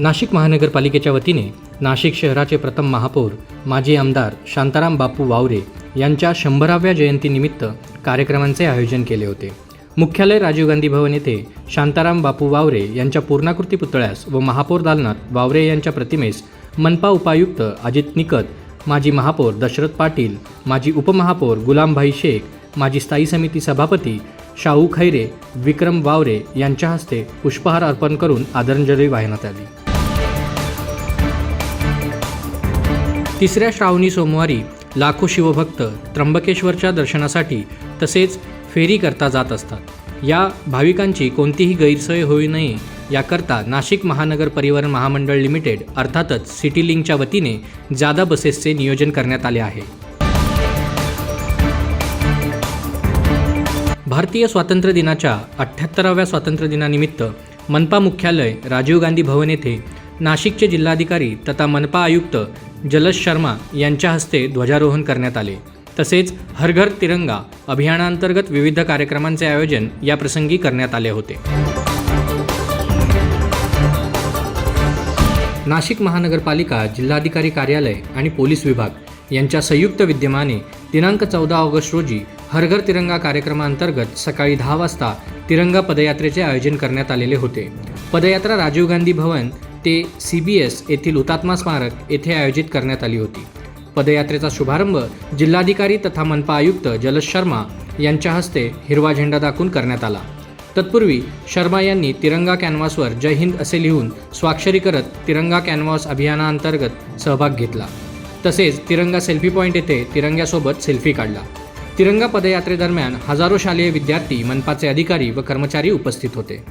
नाशिक महानगरपालिकेच्या वतीने नाशिक शहराचे प्रथम महापौर माजी आमदार शांताराम बापू वावरे यांच्या 100व्या जयंतीनिमित्त कार्यक्रमांचे आयोजन केले होते। मुख्यालय राजीव गांधी भवन येथे शांताराम बापू वावरे यांच्या पूर्णाकृती पुतळ्यास व महापौर दालनात वावरे यांच्या प्रतिमेस मनपा उपायुक्त अजित निकत, माजी महापौर दशरथ पाटील, माजी उपमहापौर गुलामभाई शेख, माजी स्थायी समिती सभापती शाहू खैरे, विक्रम वावरे यांच्या हस्ते पुष्पहार अर्पण करून आदरांजली वाहण्यात आली। तिसऱ्या श्रावणी सोमवारी लाखो शिवभक्त त्र्यंबकेश्वरच्या दर्शनासाठी तसेच फेरी करता जात असतात। या भाविकांची कोणतीही गैरसोय होऊ नये याकरता नाशिक महानगर परिवहन महामंडळ लिमिटेड अर्थातच सिटी लिंकच्या वतीने जादा बसेसचे नियोजन करण्यात आले आहे। भारतीय स्वातंत्र्य दिनाच्या 78व्या स्वातंत्र्य दिनानिमित्त मनपा मुख्यालय राजीव गांधी भवन येथे नाशिकचे जिल्हाधिकारी तथा मनपा आयुक्त जलज शर्मा यांच्या हस्ते ध्वजारोहण करण्यात आले। तसेच हर घर तिरंगा अभियानांतर्गत विविध कार्यक्रमांचे आयोजन या प्रसंगी करण्यात आले होते। नाशिक महानगरपालिका, जिल्हाधिकारी कार्यालय आणि पोलीस विभाग यांच्या संयुक्त विद्यमाने दिनांक 14 ऑगस्ट रोजी हर घर तिरंगा कार्यक्रमांतर्गत सकाळी 10 वाजता तिरंगा पदयात्रेचे आयोजन करण्यात आलेले होते। पदयात्रा राजीव गांधी भवन ते CBS येथील हुतात्मा स्मारक येथे आयोजित करण्यात आली होती। पदयात्रेचा शुभारंभ जिल्हाधिकारी तथा मनपा आयुक्त जलज शर्मा यांच्या हस्ते हिरवा झेंडा दाखवून करण्यात आला। तत्पूर्वी शर्मा यांनी तिरंगा कॅनव्हासवर जय हिंद असे लिहून स्वाक्षरी करत तिरंगा कॅनव्हास अभियानांतर्गत सहभाग घेतला। तसेच तिरंगा सेल्फी पॉईंट येथे तिरंग्यासोबत सेल्फी काढला। तिरंगा पदयात्रेदरम्यान हजारो शालेय विद्यार्थी, मनपाचे अधिकारी व कर्मचारी उपस्थित होते।